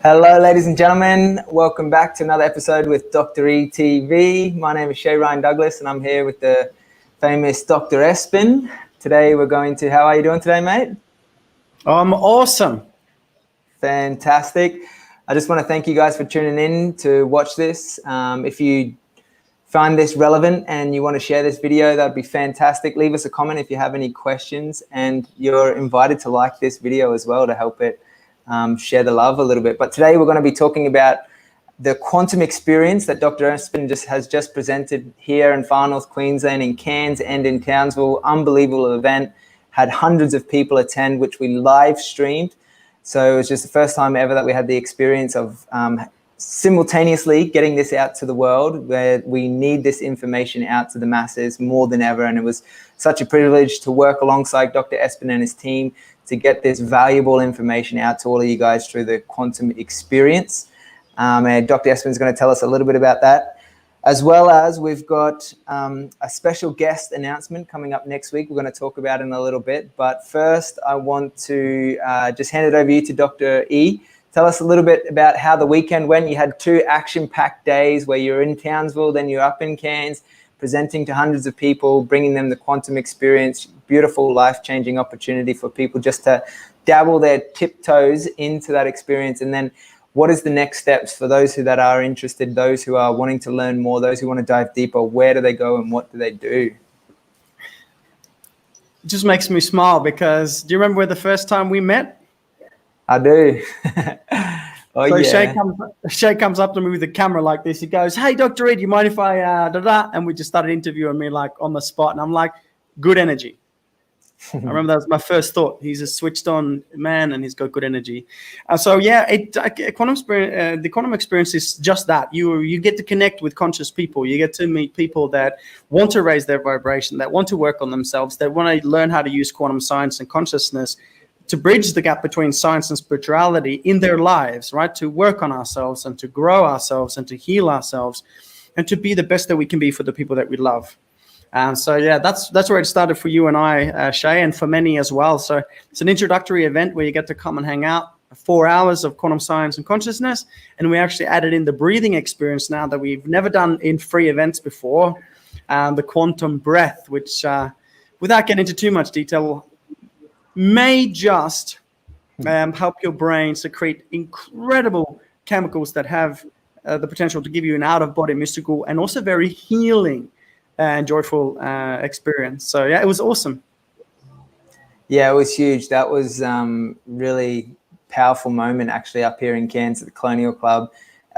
Hello, ladies and gentlemen. Welcome back to another episode with Dr. EHTV. My name is Shay Douglas, and I'm here with the famous Dr. Espen. Today we're going to... How are you doing today, mate? I'm awesome. Fantastic. I just want to thank you guys for tuning in to watch this. If you find this relevant and you want to share this video, that'd be fantastic. Leave us a comment if you have any questions, and you're invited to like this video as well to help it share the love a little bit. But today we're going to be talking about the quantum experience that Dr. Espen has just presented here in Far North Queensland, in Cairns and in Townsville. Unbelievable event. Had hundreds of people attend, which we live streamed. So it was just the first time ever that we had the experience of simultaneously getting this out to the world, where we need this information out to the masses more than ever. And it was such a privilege to work alongside Dr. Espen and his team to get this valuable information out to all of you guys through the quantum experience. And Dr. Espen is going to tell us a little bit about that, as well as we've got a special guest announcement coming up next week. We're going to talk about it in a little bit. But first, I want to just hand it over to you to Dr. E. Tell us a little bit about how the weekend went. You had 2 action-packed days where you're in Townsville, then you're up in Cairns, presenting to hundreds of people, bringing them the quantum experience. Beautiful, life-changing opportunity for people just to dabble their tiptoes into that experience. And then what is the next steps for those that are interested, those who are wanting to learn more, those who want to dive deeper? Where do they go and what do they do? It just makes me smile because do you remember the first time we met? I do. Oh, so yeah. Shay comes up to me with a camera like this. He goes, "Hey, Dr. E, do you mind if I da-da?" And we just started interviewing me like on the spot. And I'm like, good energy. I remember that was my first thought. He's a switched on man and he's got good energy. So yeah, the quantum experience is just that. You get to connect with conscious people. You get to meet people that want to raise their vibration, that want to work on themselves, that want to learn how to use quantum science and consciousness to bridge the gap between science and spirituality in their lives, right? To work on ourselves and to grow ourselves and to heal ourselves and to be the best that we can be for the people that we love. So yeah, that's where it started for you and I, Shay, and for many as well. So it's an introductory event where you get to come and hang out. 4 hours of quantum science and consciousness, and we actually added in the breathing experience now that we've never done in free events before, the quantum breath, which, without getting into too much detail, may just help your brain secrete incredible chemicals that have the potential to give you an out-of-body mystical and also very healing and joyful experience. So yeah, it was awesome. Yeah, it was huge. That was really powerful moment actually up here in Cairns at the Colonial Club.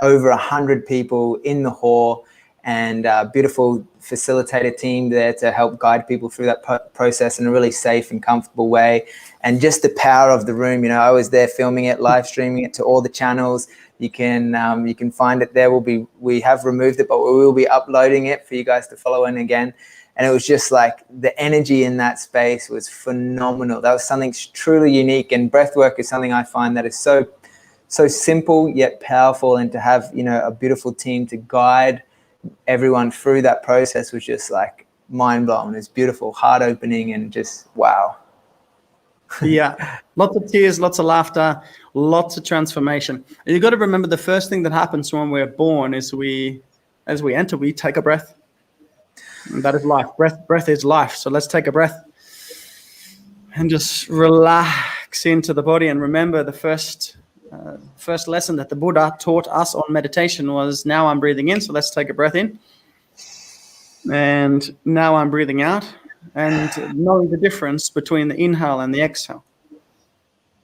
Over 100 people in the hall, and a beautiful facilitator team there to help guide people through that process in a really safe and comfortable way. And just the power of the room, I was there filming it, live streaming it to all the channels. You can find it there. We have removed it, but we will be uploading it for you guys to follow in again. And it was just like the energy in that space was phenomenal. That was something truly unique. And breathwork is something I find that is so simple yet powerful. And to have a beautiful team to guide everyone through that process was just like mind blowing. It's beautiful, heart opening, and just wow. Yeah, lots of tears, lots of laughter, lots of transformation. And you got to remember the first thing that happens when we're born is as we enter, we take a breath. And that is life. Breath is life. So let's take a breath and just relax into the body. And remember the first lesson that the Buddha taught us on meditation was, now I'm breathing in. So let's take a breath in. And now I'm breathing out. And knowing the difference between the inhale and the exhale.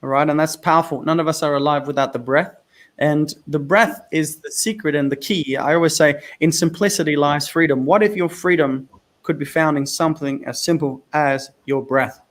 All right, and that's powerful. None of us are alive without the breath. And the breath is the secret and the key. I always say, in simplicity lies freedom. What if your freedom could be found in something as simple as your breath?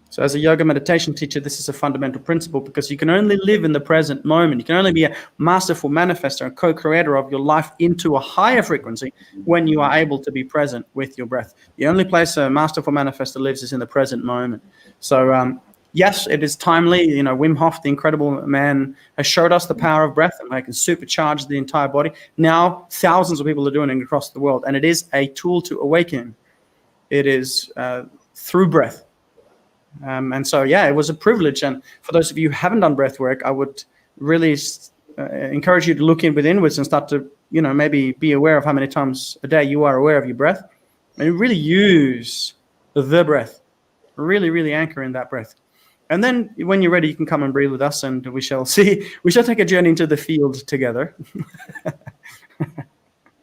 So as a yoga meditation teacher, this is a fundamental principle, because you can only live in the present moment. You can only be a masterful manifestor and co-creator of your life into a higher frequency when you are able to be present with your breath. The only place a masterful manifestor lives is in the present moment. So yes, it is timely. Wim Hof, the incredible man, has showed us the power of breath, and they can supercharge the entire body. Now thousands of people are doing it across the world, and it is a tool to awaken. It is through breath. And so, yeah, it was a privilege. And for those of you who haven't done breath work, I would really encourage you to look inwards and start to, maybe be aware of how many times a day you are aware of your breath, and really use the breath. Really, really anchor in that breath. And then when you're ready, you can come and breathe with us, and we shall take a journey into the field together.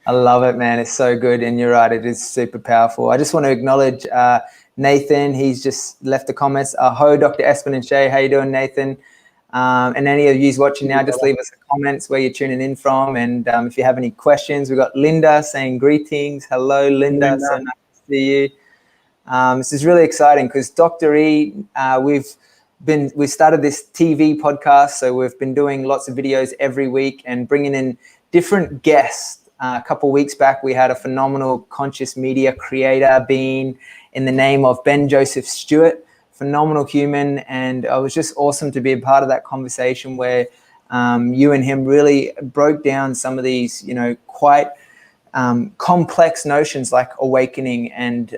I love it, man. It's so good. And you're right, it is super powerful. I just want to acknowledge Nathan. He's just left the comments. Ho, Dr. Espen and Shay. How you doing, Nathan? And any of you watching now, just leave us a comments where you're tuning in from. And if you have any questions, we've got Linda saying greetings. Hello, Linda. So nice to see you. This is really exciting because Dr. E, we started this TV podcast. So we've been doing lots of videos every week and bringing in different guests. A couple of weeks back, we had a phenomenal conscious media creator being in the name of Ben Joseph Stewart, phenomenal human. And it was just awesome to be a part of that conversation where you and him really broke down some of these, quite complex notions like awakening and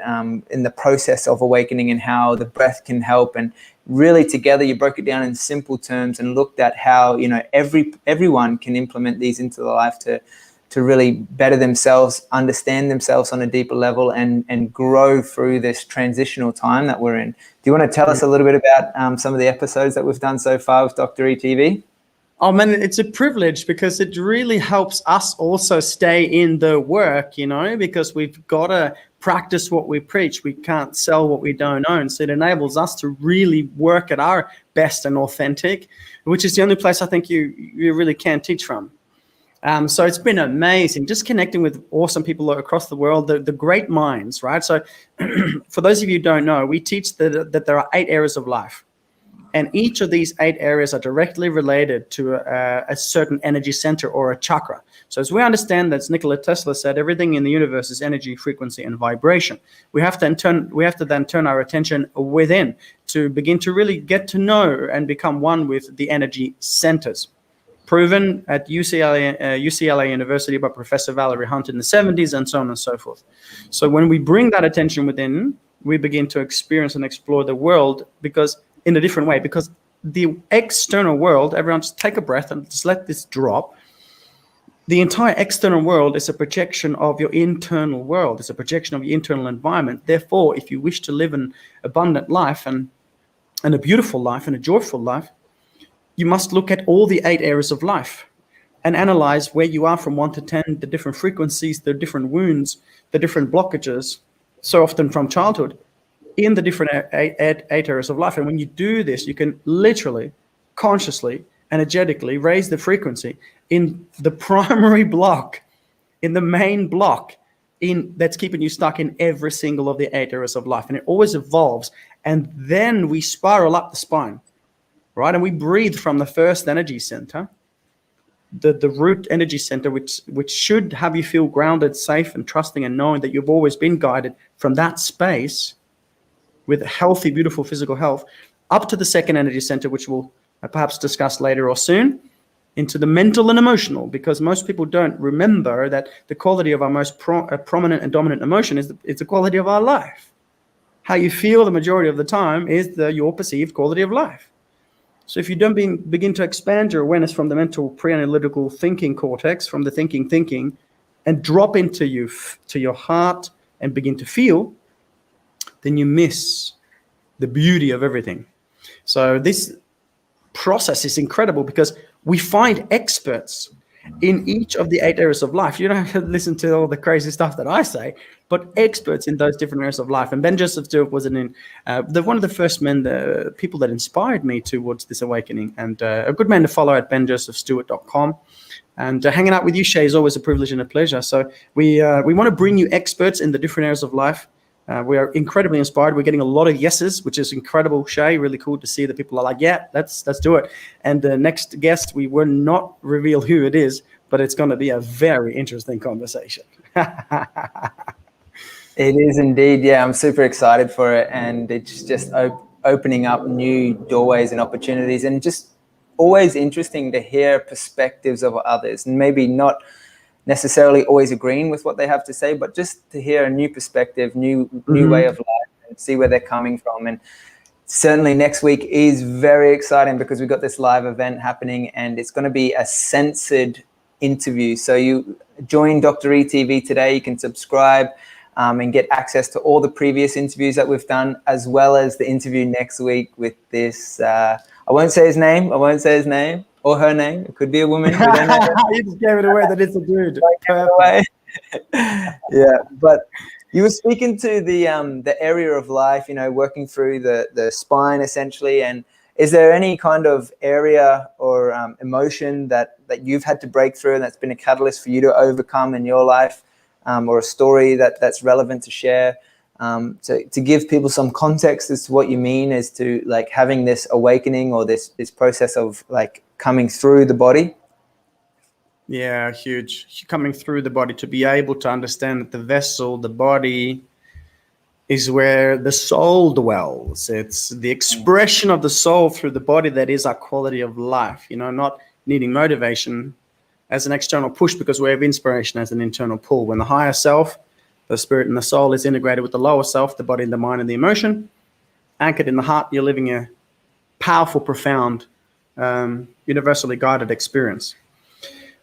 in the process of awakening and how the breath can help. And really together you broke it down in simple terms and looked at how, everyone can implement these into their life to really better themselves, understand themselves on a deeper level, and grow through this transitional time that we're in. Do you want to tell us a little bit about some of the episodes that we've done so far with Dr. EHTV? Oh man, it's a privilege because it really helps us also stay in the work, because we've got to practice what we preach. We can't sell what we don't own. So it enables us to really work at our best and authentic, which is the only place I think you really can teach from. So it's been amazing just connecting with awesome people across the world, the great minds, right? So for those of you who don't know, we teach that there are 8 areas of life. And each of these 8 areas are directly related to a certain energy center or a chakra. So as we understand that, as Nikola Tesla said, everything in the universe is energy, frequency, and vibration. We have to then turn our attention within to begin to really get to know and become one with the energy centers. Proven at UCLA University by Professor Valerie Hunt in the 70s, and so on and so forth. So when we bring that attention within, we begin to experience and explore the world in a different way. Because the external world, everyone just take a breath and just let this drop. The entire external world is a projection of your internal world. It's a projection of your internal environment. Therefore, if you wish to live an abundant life and a beautiful life and a joyful life, you must look at all the 8 areas of life and analyze where you are from 1 to 10, the different frequencies, the different wounds, the different blockages, so often from childhood, in the different 8 areas of life. And when you do this, you can literally, consciously, energetically raise the frequency in the primary block, in the main block, that's keeping you stuck in every single of the 8 areas of life. And it always evolves. And then we spiral up the spine. Right, and we breathe from the first energy center, the root energy center, which should have you feel grounded, safe, and trusting, and knowing that you've always been guided from that space with healthy, beautiful physical health, up to the second energy center, which we'll perhaps discuss later or soon, into the mental and emotional, because most people don't remember that the quality of our most prominent and dominant emotion is the quality of our life. How you feel the majority of the time is your perceived quality of life. So if you don't begin to expand your awareness from the mental pre-analytical thinking cortex, from the thinking, and drop into your heart and begin to feel, then you miss the beauty of everything. So this process is incredible because we find experts in each of the 8 areas of life. You don't have to listen to all the crazy stuff that I say, but experts in those different areas of life. And Ben Joseph Stewart was one of the first men, the people that inspired me towards this awakening, and a good man to follow at benjosephstewart.com. And hanging out with you, Shay, is always a privilege and a pleasure. So we want to bring you experts in the different areas of life. We are incredibly inspired. We're getting a lot of yeses, which is incredible, Shay. Really cool to see that people are like, yeah, let's do it. And the next guest, we will not reveal who it is, but it's going to be a very interesting conversation. It is indeed. Yeah, I'm super excited for it. And it's just opening up new doorways and opportunities, and just always interesting to hear perspectives of others, and maybe not necessarily always agreeing with what they have to say, but just to hear a new perspective, new way of life, and see where they're coming from. And certainly next week is very exciting because we've got this live event happening, and it's going to be a censored interview. So you join Dr. ETV today, you can subscribe and get access to all the previous interviews that we've done, as well as the interview next week with this, I won't say his name or her name. It could be a woman. We don't know. You just gave it away that it's a dude. Yeah, but you were speaking to the area of life, you know, working through the spine essentially. And is there any kind of area or emotion that you've had to break through and that's been a catalyst for you to overcome in your life, or a story that's relevant to share? To give people some context as to what you mean as to like having this awakening or this process of like coming through the body. Yeah, huge. Coming through the body, to be able to understand that the vessel, the body, is where the soul dwells. It's the expression of the soul through the body that is our quality of life. You know, not needing motivation as an external push, because we have inspiration as an internal pull. When the higher self, the spirit and the soul, is integrated with the lower self, the body and the mind and the emotion, anchored in the heart, you're living a powerful, profound, universally guided experience.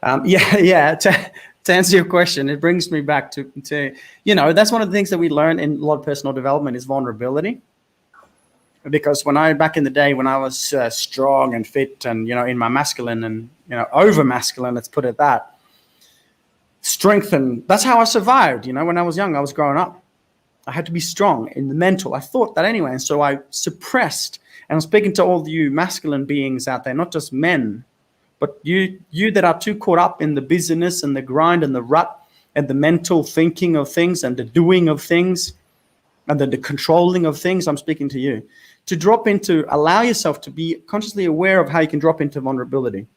To answer your question, it brings me back to you know, that's one of the things that we learn in a lot of personal development is vulnerability. Because back in the day when I was strong and fit and, you know, in my masculine and, you know, over masculine, let's put it that, strength, and that's how I survived. You know, when I was young, I was growing up, I had to be strong in the mental. I thought that anyway. And so I suppressed, and I'm speaking to all you masculine beings out there, not just men, but you that are too caught up in the busyness and the grind and the rut and the mental thinking of things and the doing of things and the controlling of things. I'm speaking to you to allow yourself to be consciously aware of how you can drop into vulnerability,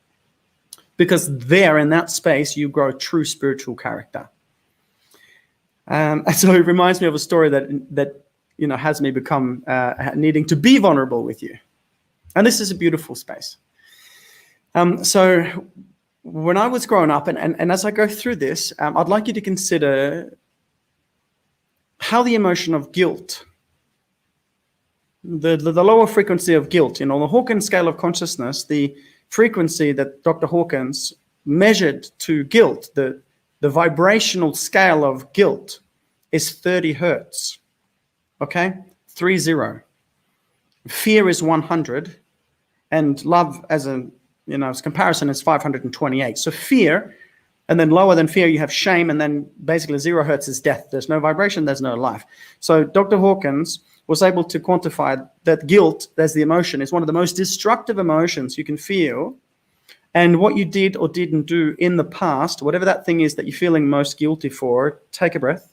because there in that space you grow true spiritual character. And so it reminds me of a story that you know has me become needing to be vulnerable with you, and this is a beautiful space. So when I was growing up, and as I go through this, I'd like you to consider how the emotion of guilt, the lower frequency of guilt, you know, the Hawkins scale of consciousness, the frequency that Dr. Hawkins measured to guilt, the vibrational scale of guilt is 30 hertz, okay? 30. Fear is 100, and love as comparison is 528. So fear, and then lower than fear, you have shame, and then basically 0 hertz is death. There's no vibration, there's no life. So Dr. Hawkins was able to quantify that guilt, as the emotion, is one of the most destructive emotions you can feel. And what you did or didn't do in the past, whatever that thing is that you're feeling most guilty for, take a breath.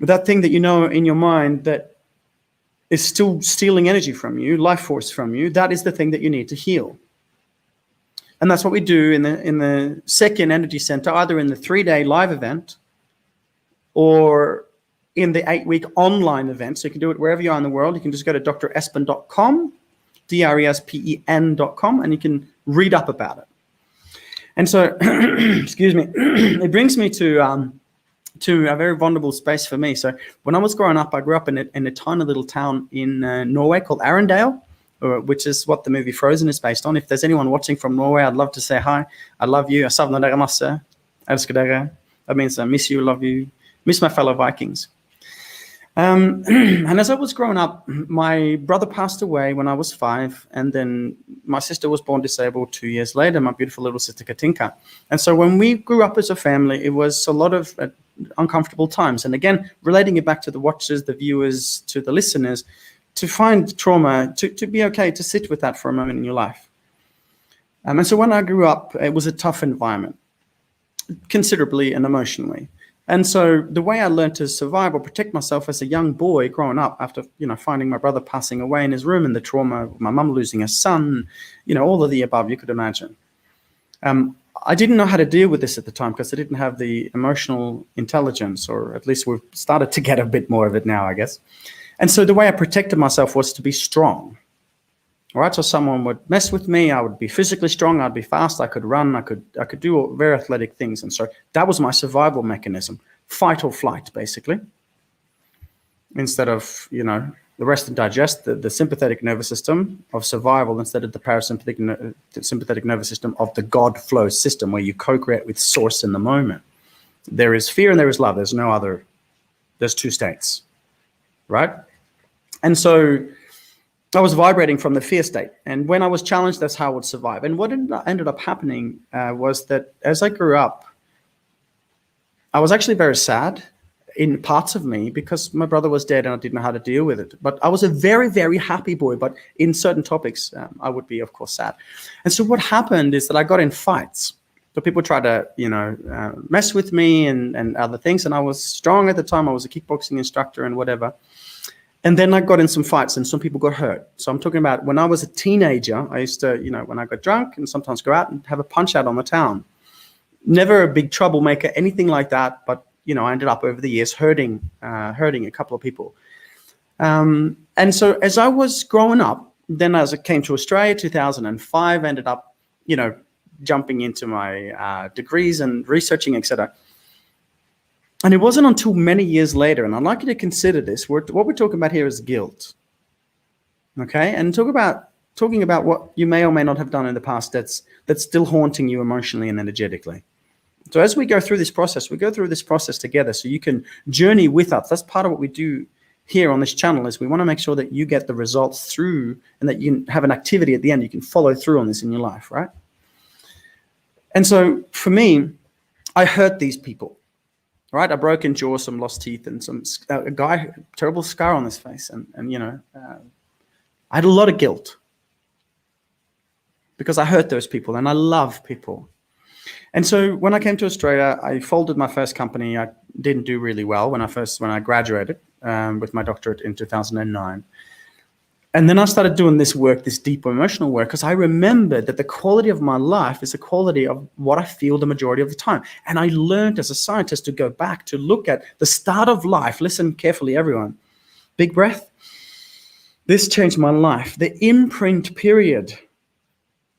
That thing that you know in your mind that is still stealing energy from you, life force from you, that is the thing that you need to heal. And that's what we do in the second energy center, either in the 3-day live event or in the 8-week online event. So you can do it wherever you are in the world. You can just go to drespen.com, DRESPEN.com, and you can read up about it. And so, excuse me, it brings me to a very vulnerable space for me. So when I was growing up, I grew up in a tiny little town in Norway called Arendal, which is what the movie Frozen is based on. If there's anyone watching from Norway, I'd love to say hi. I love you. Jeg savner dere masse. Elsker dere. That means I miss you, love you, miss my fellow Vikings. And as I was growing up, my brother passed away when I was 5, and then my sister was born disabled 2 years later, my beautiful little sister Katinka. And so when we grew up as a family, it was a lot of uncomfortable times. And again, relating it back to the watchers, the viewers, to the listeners, to find trauma, to be okay, to sit with that for a moment in your life. And so when I grew up, it was a tough environment, considerably and emotionally. And so the way I learned to survive or protect myself as a young boy growing up after, finding my brother passing away in his room and the trauma of my mum losing a son, all of the above you could imagine. I didn't know how to deal with this at the time because I didn't have the emotional intelligence, or at least we've started to get a bit more of it now, I guess. And so the way I protected myself was to be strong. All right, so someone would mess with me, I would be physically strong, I'd be fast, I could run, I could do very athletic things. And so that was my survival mechanism, fight or flight, basically. Instead of, the rest and digest, the sympathetic nervous system of survival instead of the parasympathetic sympathetic nervous system of the God flow system, where you co-create with source in the moment. There is fear and there is love. There's no other. There's two states, right? And so I was vibrating from the fear state. And when I was challenged, that's how I would survive. And what ended up happening was that as I grew up, I was actually very sad in parts of me because my brother was dead and I didn't know how to deal with it. But I was a very, very happy boy. But in certain topics, I would be, of course, sad. And so what happened is that I got in fights. So people tried to, mess with me and other things. And I was strong at the time. I was a kickboxing instructor and whatever. And then I got in some fights and some people got hurt. So I'm talking about when I was a teenager, I used to, when I got drunk and sometimes go out and have a punch out on the town. Never a big troublemaker, anything like that. But I ended up over the years hurting a couple of people. And so as I was growing up, then as I came to Australia, 2005, ended up, jumping into my degrees and researching, etc. And it wasn't until many years later, and I'd like you to consider this, what we're talking about here is guilt. Okay? And talking about what you may or may not have done in the past that's still haunting you emotionally and energetically. So as we go through this process, we go through this process together so you can journey with us. That's part of what we do here on this channel, is we want to make sure that you get the results through and that you have an activity at the end. You can follow through on this in your life, right? And so for me, I hurt these people, right? A broken jaw, some lost teeth, and a guy, terrible scar on his face. And I had a lot of guilt because I hurt those people and I love people. And so when I came to Australia, I folded my first company. I didn't do really well when I graduated with my doctorate in 2009. And then I started doing this work, this deep emotional work, because I remembered that the quality of my life is the quality of what I feel the majority of the time. And I learned as a scientist to go back to look at the start of life. Listen carefully, everyone. Big breath. This changed my life. The imprint period.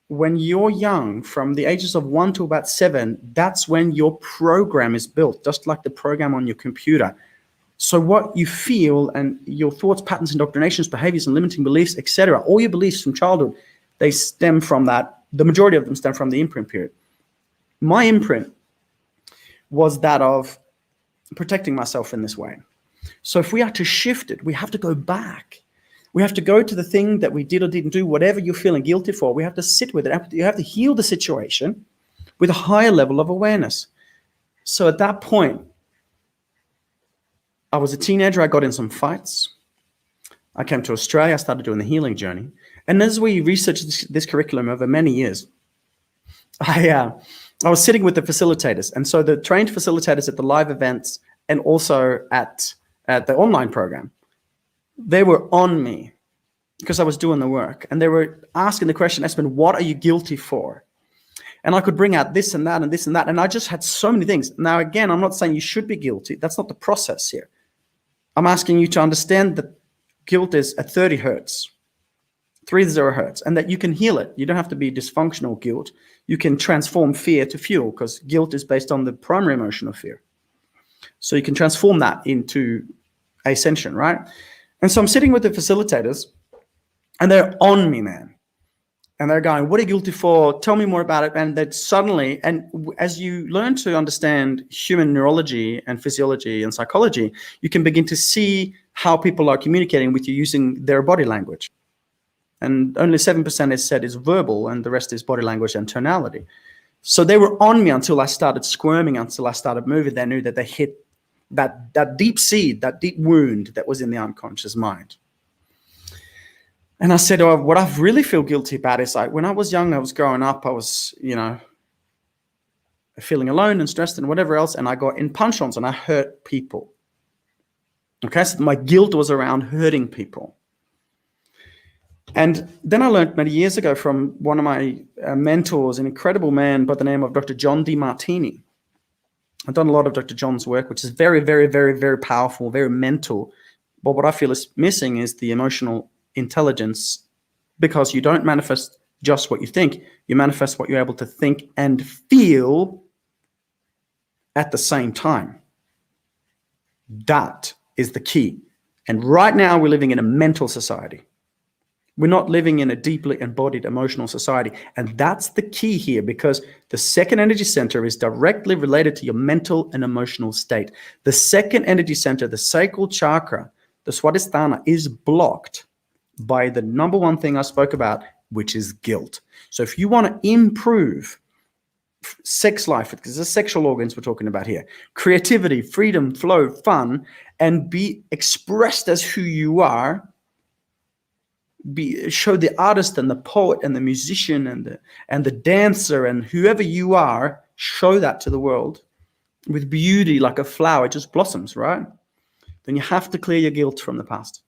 When you're young, from the ages of 1 to about 7, that's when your program is built, just like the program on your computer. So what you feel and your thoughts, patterns, indoctrinations, behaviors, and limiting beliefs, etc., all your beliefs from childhood, they stem from that. The majority of them stem from the imprint period. My imprint was that of protecting myself in this way. So if we are to shift it, we have to go back. We have to go to the thing that we did or didn't do, whatever you're feeling guilty for. We have to sit with it. You have to heal the situation with a higher level of awareness. So at that point, I was a teenager. I got in some fights. I came to Australia. I started doing the healing journey. And as we researched this curriculum over many years, I was sitting with the facilitators. And so the trained facilitators at the live events and also at the online program, they were on me because I was doing the work. And they were asking the question, Espen, what are you guilty for? And I could bring out this and that and this and that. And I just had so many things. Now, again, I'm not saying you should be guilty. That's not the process here. I'm asking you to understand that guilt is at 30 hertz, 30 hertz, and that you can heal it. You don't have to be dysfunctional guilt. You can transform fear to fuel, because guilt is based on the primary emotion of fear. So you can transform that into ascension, right? And so I'm sitting with the facilitators, and they're on me, man. And they're going, what are you guilty for? Tell me more about it. And that suddenly, and as you learn to understand human neurology and physiology and psychology, you can begin to see how people are communicating with you using their body language. And only 7% is said is verbal, and the rest is body language and tonality. So they were on me until I started squirming, until I started moving. They knew that they hit that deep seed, that deep wound that was in the unconscious mind. And I said, oh, what I really feel guilty about is like when I was young, I was growing up, I was, feeling alone and stressed and whatever else. And I got in punch-ons and I hurt people. Okay, so my guilt was around hurting people. And then I learned many years ago from one of my mentors, an incredible man by the name of Dr. John DeMartini. I've done a lot of Dr. John's work, which is very, very, very, very powerful, very mental. But what I feel is missing is the emotional intelligence, because you don't manifest just what you think. You manifest what you're able to think and feel at the same time. That is the key. And right now we're living in a mental society. We're not living in a deeply embodied emotional society. And that's the key here, because the second energy center is directly related to your mental and emotional state. The second energy center, the sacral chakra, the Swadhisthana, is blocked by the number one thing I spoke about, which is guilt. So if you want to improve sex life, because the sexual organs we're talking about here, creativity, freedom, flow, fun, and be expressed as who you are, show the artist and the poet and the musician and the dancer and whoever you are, show that to the world with beauty like a flower. It just blossoms, right? Then you have to clear your guilt from the past.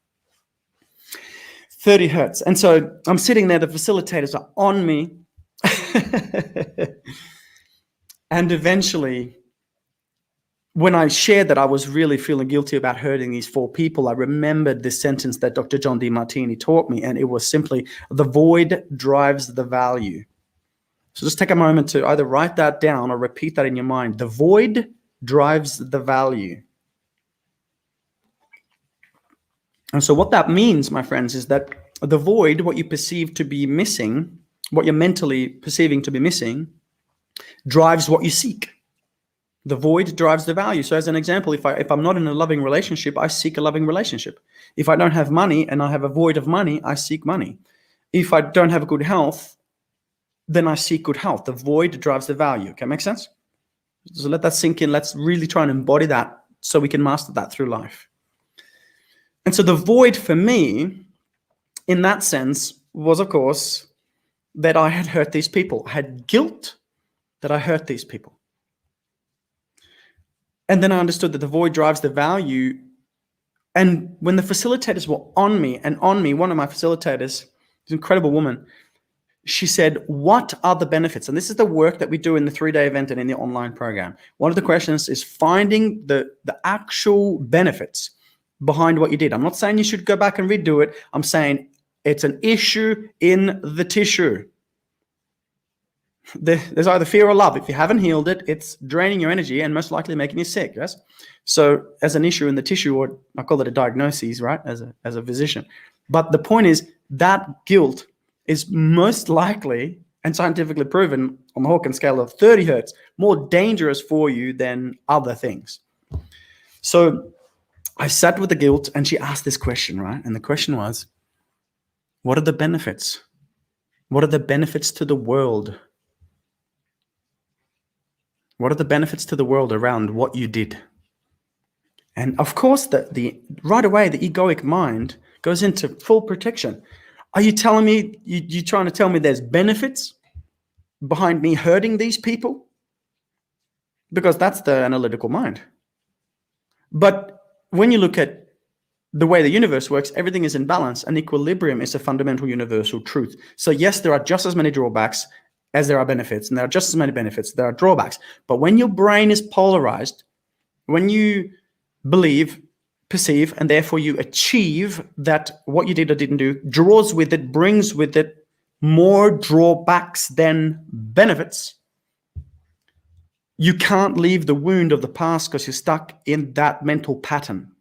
30 hertz. And so I'm sitting there, the facilitators are on me. And eventually, when I shared that I was really feeling guilty about hurting these 4 people, I remembered this sentence that Dr. John Demartini taught me, and it was simply, the void drives the value. So just take a moment to either write that down or repeat that in your mind. The void drives the value. And so what that means, my friends, is that the void, what you perceive to be missing, what you're mentally perceiving to be missing, drives what you seek. The void drives the value. So as an example, if I'm not in a loving relationship, I seek a loving relationship. If I don't have money and I have a void of money, I seek money. If I don't have good health, then I seek good health. The void drives the value. Okay, make sense? So let that sink in. Let's really try and embody that so we can master that through life. And so the void for me, in that sense, was, of course, that I had hurt these people. I had guilt that I hurt these people. And then I understood that the void drives the value. And when the facilitators were on me, one of my facilitators, this incredible woman, she said, what are the benefits? And this is the work that we do in the 3-day event and in the online program. One of the questions is finding the actual benefits behind what you did. I'm not saying you should go back and redo it. I'm saying it's an issue in the tissue. There's either fear or love. If you haven't healed it, it's draining your energy and most likely making you sick. Yes. So as an issue in the tissue, or I call it a diagnosis, right? As a physician. But the point is that guilt is most likely and scientifically proven on the Hawkins scale of 30 hertz more dangerous for you than other things. So I sat with the guilt and she asked this question, right? And the question was, what are the benefits? What are the benefits to the world? What are the benefits to the world around what you did? And of course, the right away, the egoic mind goes into full protection. Are you telling me, you're trying to tell me there's benefits behind me hurting these people? Because that's the analytical mind. But when you look at the way the universe works, everything is in balance, and equilibrium is a fundamental universal truth. So yes, there are just as many drawbacks as there are benefits, and there are just as many benefits, there are drawbacks. But when your brain is polarized, when you believe, perceive, and therefore you achieve that what you did or didn't do draws with it, brings with it more drawbacks than benefits, you can't leave the wound of the past because you're stuck in that mental pattern.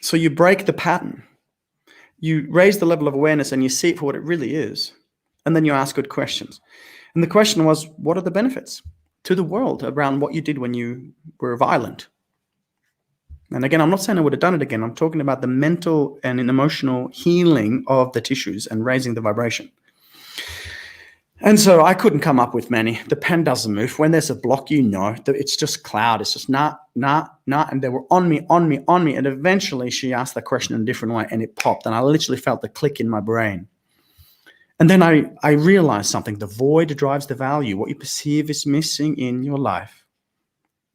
So you break the pattern. You raise the level of awareness and you see it for what it really is. And then you ask good questions. And the question was, what are the benefits to the world around what you did when you were violent? And again, I'm not saying I would have done it again. I'm talking about the mental and emotional healing of the tissues and raising the vibration. And so I couldn't come up with many. The pen doesn't move. When there's a block, you know, it's just cloud. It's just nah. And they were on me. And eventually she asked the question in a different way and it popped. And I literally felt the click in my brain. And then I realized something. The void drives the value. What you perceive is missing in your life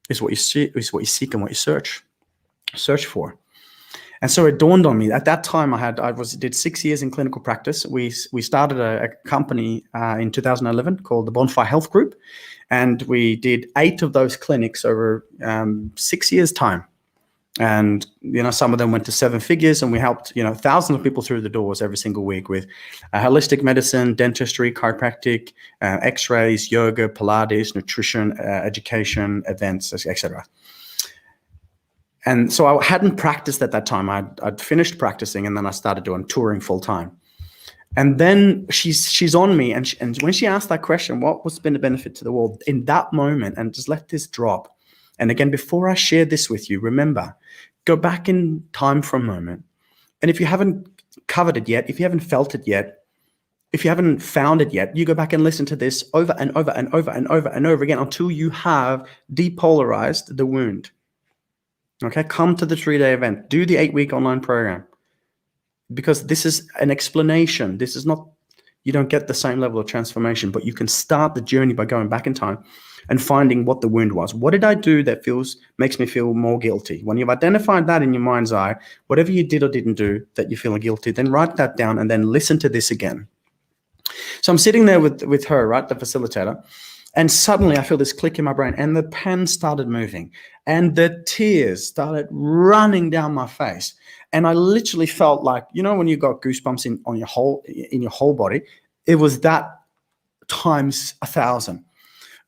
is what you see, is what you seek and what you search for. And so it dawned on me at that time. I did 6 years in clinical practice. We started a company in 2011 called the Bonfire Health Group, and we did 8 of those clinics over 6 years' time. And some of them went to 7 figures, and we helped thousands of people through the doors every single week with holistic medicine, dentistry, chiropractic, X-rays, yoga, Pilates, nutrition, education, events, etc. And so I hadn't practiced at that time. I'd finished practicing, and then I started doing touring full time. And then she's on me, and when she asked that question, what was been the benefit to the world in that moment, and just let this drop. And again, before I share this with you, remember, go back in time for a moment. And if you haven't covered it yet, if you haven't felt it yet, if you haven't found it yet, you go back and listen to this over and over and over and over and over again until you have depolarized the wound. Okay, come to the 3-day event, do the 8-week online program, because this is an explanation. This is not, you don't get the same level of transformation, but you can start the journey by going back in time and finding what the wound was. What did I do that makes me feel more guilty? When you've identified that in your mind's eye, whatever you did or didn't do that you feel guilty, then write that down and then listen to this again. So I'm sitting there with her, right, the facilitator, and suddenly I feel this click in my brain, and the pen started moving, and the tears started running down my face. And I literally felt like, you know, when you got goosebumps in your whole body, it was that times 1,000.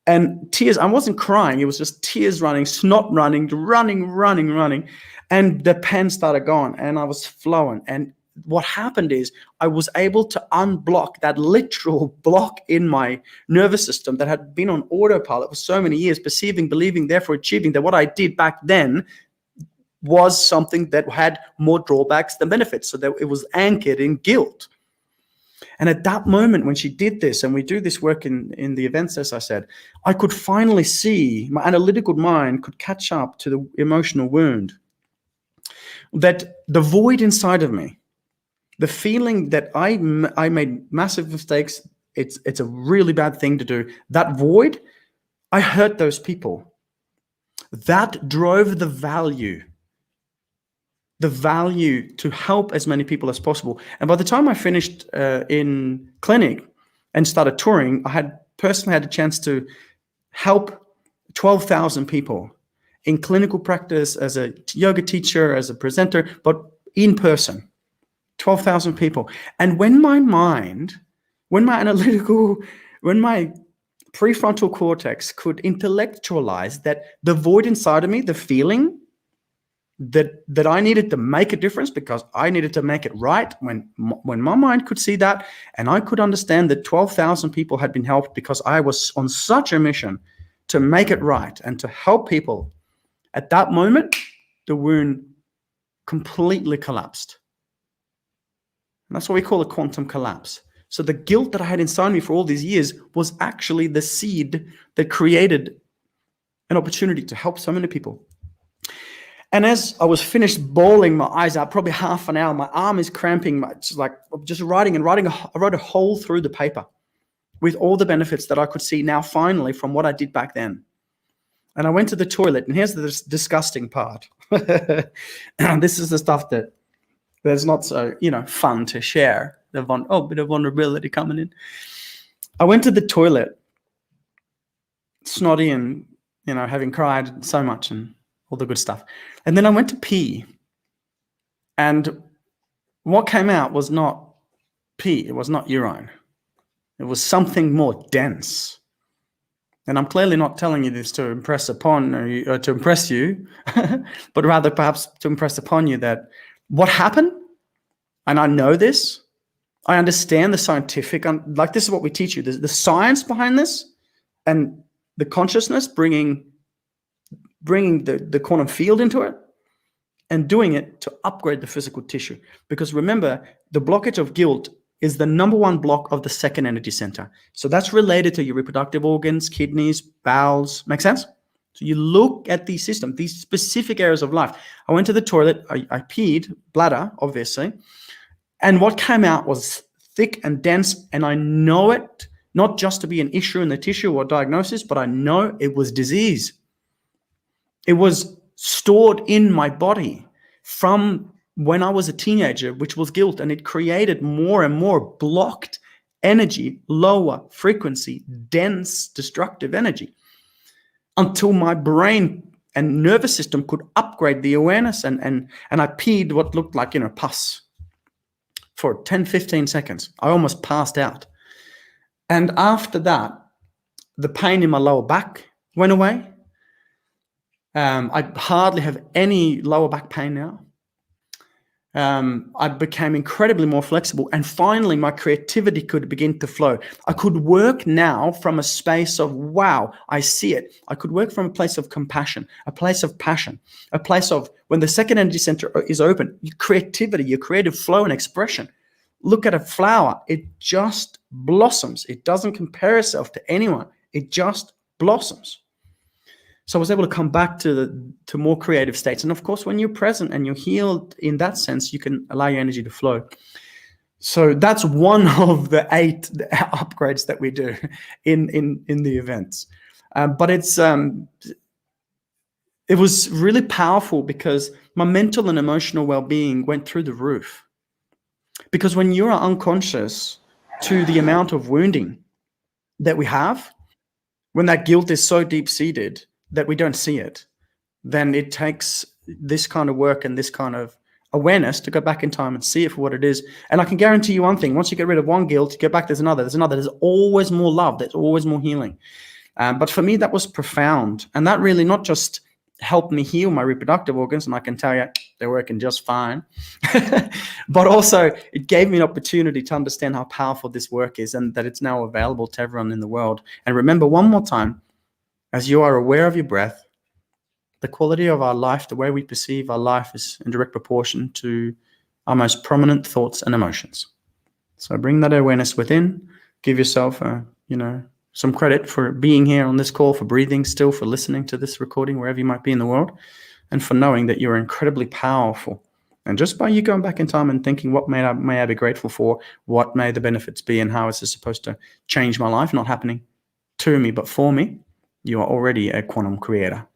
And tears, I wasn't crying, it was just tears running, snot running. And the pen started going, and I was flowing. And what happened is I was able to unblock that literal block in my nervous system that had been on autopilot for so many years, perceiving, believing, therefore achieving that what I did back then was something that had more drawbacks than benefits. So that it was anchored in guilt. And at that moment, when she did this, and we do this work in the events, as I said, I could finally see, my analytical mind could catch up to the emotional wound, that the void inside of me, the feeling that I made massive mistakes, it's a really bad thing to do. That void, I hurt those people. That drove the value to help as many people as possible. And by the time I finished in clinic and started touring, I had personally had a chance to help 12,000 people in clinical practice, as a yoga teacher, as a presenter, but in person. 12,000 people. And when my prefrontal cortex could intellectualize that the void inside of me, the feeling that I needed to make a difference because I needed to make it right, when my mind could see that, and I could understand that 12,000 people had been helped because I was on such a mission to make it right and to help people, at that moment, the wound completely collapsed. And that's what we call a quantum collapse. So the guilt that I had inside me for all these years was actually the seed that created an opportunity to help so many people. And as I was finished bawling my eyes out, probably half an hour, my arm is cramping, just writing. I wrote a hole through the paper with all the benefits that I could see now finally from what I did back then. And I went to the toilet, and here's the disgusting part. This is the stuff that's not so, fun to share. Bit of vulnerability coming in. I went to the toilet, snotty and, having cried so much and all the good stuff. And then I went to pee. And what came out was not pee. It was not urine. It was something more dense. And I'm clearly not telling you this to impress upon or to impress you, but rather perhaps to impress upon you that what happened, and I know this, I understand the scientific, this is what we teach you, the science behind this and the consciousness, bringing the quantum field into it and doing it to upgrade the physical tissue. Because remember, the blockage of guilt is the number one block of the second energy center. So that's related to your reproductive organs, kidneys, bowels. Make sense? So you look at these systems, these specific areas of life. I went to the toilet, I peed, bladder, obviously. And what came out was thick and dense, and I know it, not just to be an issue in the tissue or diagnosis, but I know it was disease. It was stored in my body from when I was a teenager, which was guilt, and it created more and more blocked energy, lower frequency, dense, destructive energy, until my brain and nervous system could upgrade the awareness, and I peed what looked like, pus for 10, 15 seconds. I almost passed out. And after that, the pain in my lower back went away. I hardly have any lower back pain now. I became incredibly more flexible, and finally my creativity could begin to flow. I could work now from a space of, wow, I see it. I could work from a place of compassion, a place of passion, a place of, when the second energy center is open, your creativity, your creative flow and expression. Look at a flower, it just blossoms. It doesn't compare itself to anyone. It just blossoms. So I was able to come back to more creative states. And of course, when you're present and you're healed in that sense, you can allow your energy to flow. So that's one of the 8 upgrades that we do in the events. But it was really powerful because my mental and emotional well-being went through the roof. Because when you're unconscious to the amount of wounding that we have, when that guilt is so deep-seated that we don't see it, then it takes this kind of work and this kind of awareness to go back in time and see it for what it is. And I can guarantee you one thing: once you get rid of one guilt, you get back, there's another. There's always more love. There's always more healing. But for me, that was profound. And that really not just helped me heal my reproductive organs, and I can tell you they're working just fine, but also it gave me an opportunity to understand how powerful this work is and that it's now available to everyone in the world. And remember one more time, as you are aware of your breath, the quality of our life, the way we perceive our life, is in direct proportion to our most prominent thoughts and emotions. So bring that awareness within, give yourself some credit for being here on this call, for breathing still, for listening to this recording wherever you might be in the world, and for knowing that you're incredibly powerful. And just by you going back in time and thinking, what may I be grateful for? What may the benefits be, and how is this supposed to change my life? Not happening to me, but for me. You are already a quantum creator.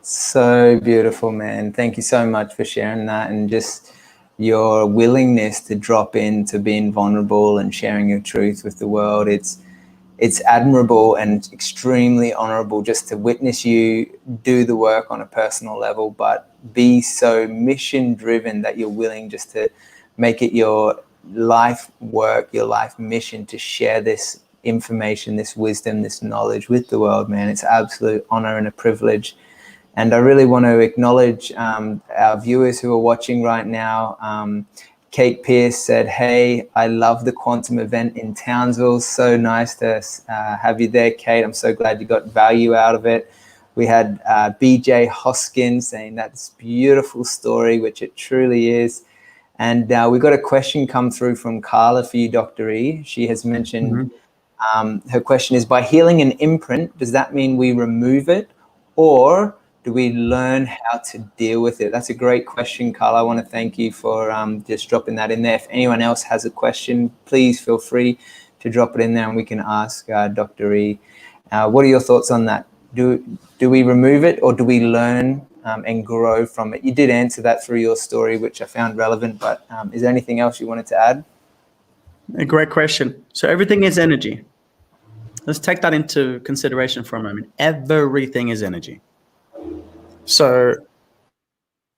So beautiful, man. Thank you so much for sharing that, and just your willingness to drop into being vulnerable and sharing your truth with the world. It's admirable and extremely honorable just to witness you do the work on a personal level, but be so mission driven that you're willing just to make it your life work, your life mission, to share this information, this wisdom, this knowledge with the world, man. It's an absolute honor and a privilege. And I really want to acknowledge our viewers who are watching right now. Kate Pierce said, hey, I love the quantum event in Townsville. So nice to have you there, Kate. I'm so glad you got value out of it. We had BJ Hoskins saying that's a beautiful story, which it truly is. And we got a question come through from Carla for you, Dr. E. She has mentioned, her question is, by healing an imprint, does that mean we remove it, or do we learn how to deal with it? That's a great question, Carl. I want to thank you for just dropping that in there. If anyone else has a question, please feel free to drop it in there and we can ask Dr. E. What are your thoughts on that? Do we remove it, or do we learn and grow from it? You did answer that through your story, which I found relevant, but is there anything else you wanted to add? A great question. So everything is energy. Let's take that into consideration for a moment. Everything is energy. So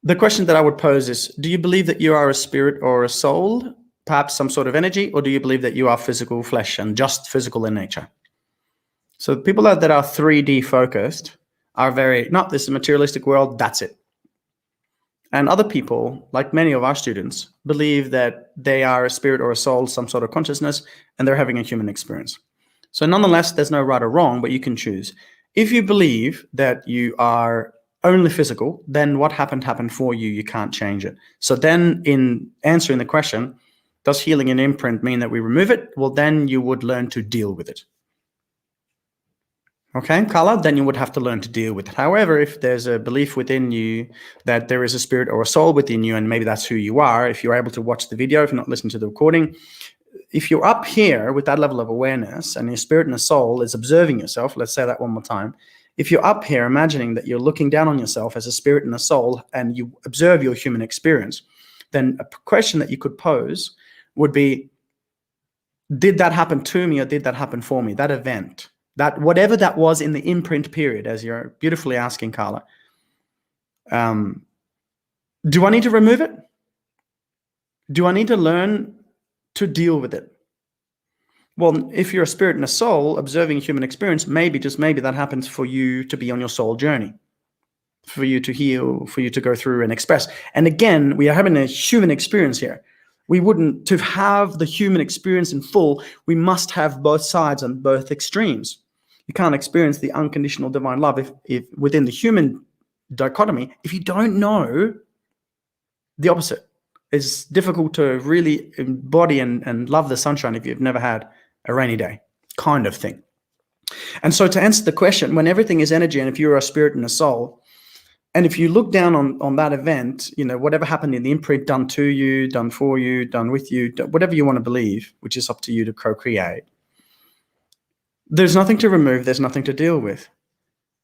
the question that I would pose is, do you believe that you are a spirit or a soul, perhaps some sort of energy, or do you believe that you are physical flesh and just physical in nature? So people that are 3D focused are very, no, this is a materialistic world, that's it. And other people, like many of our students, believe that they are a spirit or a soul, some sort of consciousness, and they're having a human experience. So nonetheless, there's no right or wrong, but you can choose. If you believe that you are only physical, then what happened for you. You can't change it. So then in answering the question, does healing an imprint mean that we remove it? Well, then you would learn to deal with it. Okay, Carla, then you would have to learn to deal with it. However, if there's a belief within you that there is a spirit or a soul within you, and maybe that's who you are, if you're able to watch the video, if you're not listening to the recording, if you're up here with that level of awareness and your spirit and a soul is observing yourself, let's say that one more time. If you're up here imagining that you're looking down on yourself as a spirit and a soul and you observe your human experience, then a question that you could pose would be, did that happen to me or did that happen for me? That event, that whatever that was in the imprint period, as you're beautifully asking, Carla, do I need to remove it? Do I need to learn to deal with it? Well, if you're a spirit and a soul observing human experience, maybe, just maybe, that happens for you to be on your soul journey, for you to heal, for you to go through and express. And again, we are having a human experience here. We wouldn't, to have the human experience in full, we must have both sides and both extremes. You can't experience the unconditional divine love if within the human dichotomy, if you don't know the opposite. It's difficult to really embody and love the sunshine if you've never had a rainy day, kind of thing. And so to answer the question, when everything is energy, and if you're a spirit and a soul, and if you look down on that event, whatever happened in the imprint, done to you, done for you, done with you, whatever you want to believe, which is up to you to co-create, there's nothing to remove, there's nothing to deal with,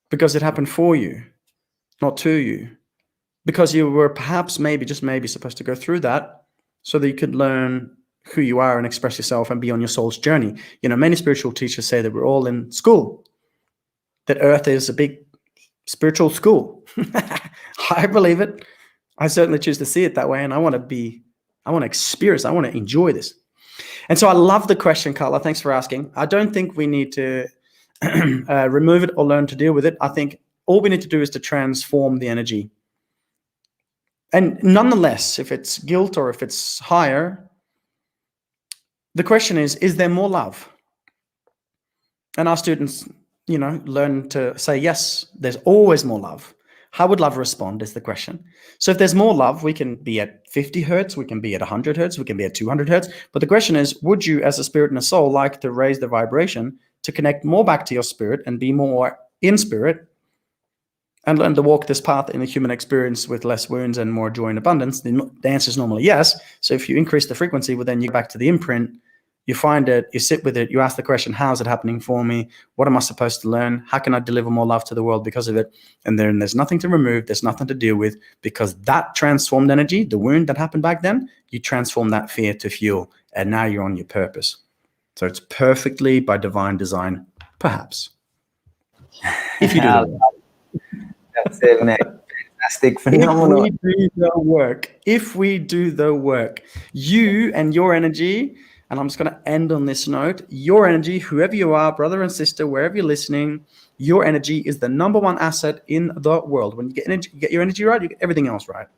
because it happened for you, not to you. Because you were perhaps, maybe, just maybe, supposed to go through that so that you could learn who you are and express yourself and be on your soul's journey. Many spiritual teachers say that we're all in school, that Earth is a big spiritual school. I believe it. I certainly choose to see it that way, and I want to experience, I want to enjoy this. And so I love the question, Carla. Thanks for asking. I don't think we need to remove it or learn to deal with it. I think all we need to do is to transform the energy. And nonetheless, if it's guilt or if it's higher, the question is there more love? And our students, learn to say, yes, there's always more love. How would love respond is the question. So if there's more love, we can be at 50 hertz, we can be at 100 hertz, we can be at 200 hertz. But the question is, would you as a spirit and a soul like to raise the vibration to connect more back to your spirit and be more in spirit, and learn to walk this path in the human experience with less wounds and more joy and abundance? The answer is normally yes. So if you increase the frequency, well, then you go back to the imprint, you find it, you sit with it, you ask the question, how is it happening for me? What am I supposed to learn? How can I deliver more love to the world because of it? And then there's nothing to remove, there's nothing to deal with, because that transformed energy, the wound that happened back then, you transform that fear to fuel, and now you're on your purpose. So it's perfectly by divine design, perhaps. If you do that. That's it, man. Fantastic, phenomenal. If we do the work, you and your energy, and I'm just going to end on this note, your energy, whoever you are, brother and sister, wherever you're listening, your energy is the number one asset in the world. When you get energy, you get your energy right, you get everything else right.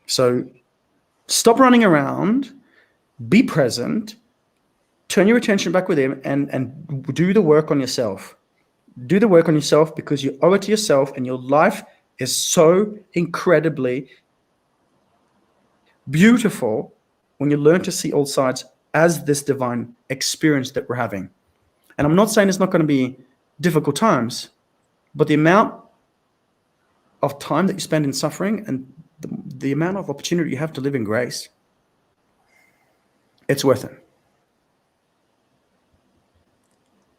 So stop running around, be present, turn your attention back within, and do the work on yourself. Do the work on yourself, because you owe it to yourself, and your life is so incredibly beautiful when you learn to see all sides as this divine experience that we're having. And I'm not saying it's not going to be difficult times, but the amount of time that you spend in suffering and the amount of opportunity you have to live in grace, it's worth it.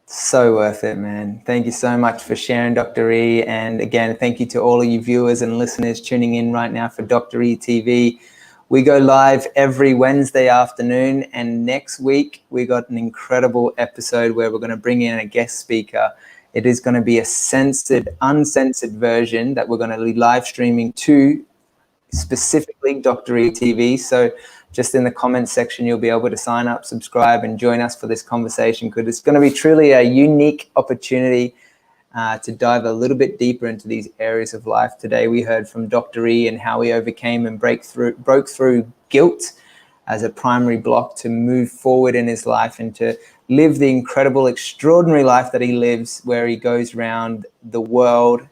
So worth it, man. Thank you so much for sharing, Dr. E. And again, thank you to all of you viewers and listeners tuning in right now for Dr. E TV. We go live every Wednesday afternoon, and next week we got an incredible episode where we're going to bring in a guest speaker. It is going to be a censored, uncensored version that we're going to be live streaming to specifically Dr. E TV. So just in the comments section, you'll be able to sign up, subscribe, and join us for this conversation, because it's going to be truly a unique opportunity to dive a little bit deeper into these areas of life. Today, we heard from Dr. E and how he overcame and broke through guilt as a primary block to move forward in his life and to live the incredible, extraordinary life that he lives, where he goes around the world,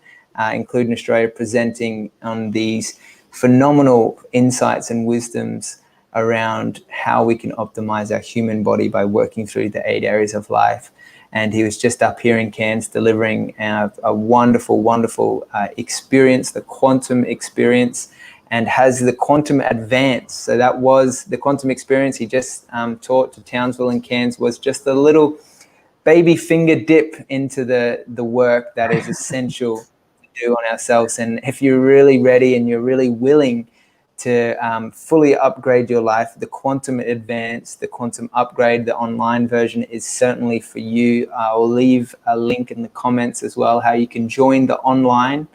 including Australia, presenting on these phenomenal insights and wisdoms around how we can optimize our human body by working through the 8 areas of life. And he was just up here in Cairns delivering a wonderful, wonderful experience, the quantum experience, and has the quantum advance. So that was the quantum experience he just taught to Townsville and Cairns, was just a little baby finger dip into the work that is essential to do on ourselves. And if you're really ready and you're really willing to fully upgrade your life, the quantum advance, the quantum upgrade, the online version is certainly for you. I'll leave a link in the comments as well, how you can join the online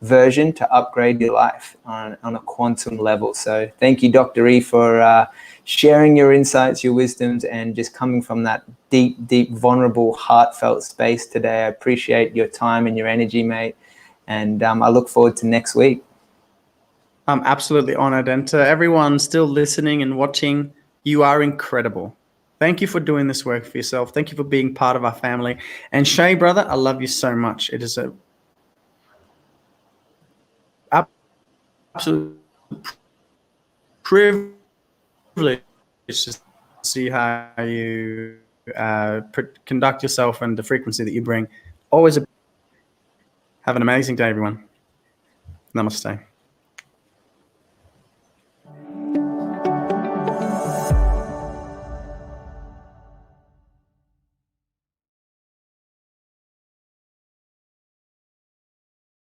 version to upgrade your life on a quantum level. So thank you, Dr. E, for sharing your insights, your wisdoms, and just coming from that deep, deep, vulnerable, heartfelt space today. I appreciate your time and your energy, mate. And I look forward to next week. I'm absolutely honored. And to everyone still listening and watching, you are incredible. Thank you for doing this work for yourself. Thank you for being part of our family. And Shay, brother, I love you so much. It is a absolute privilege to see how you conduct yourself and the frequency that you bring. Always have an amazing day, everyone. Namaste.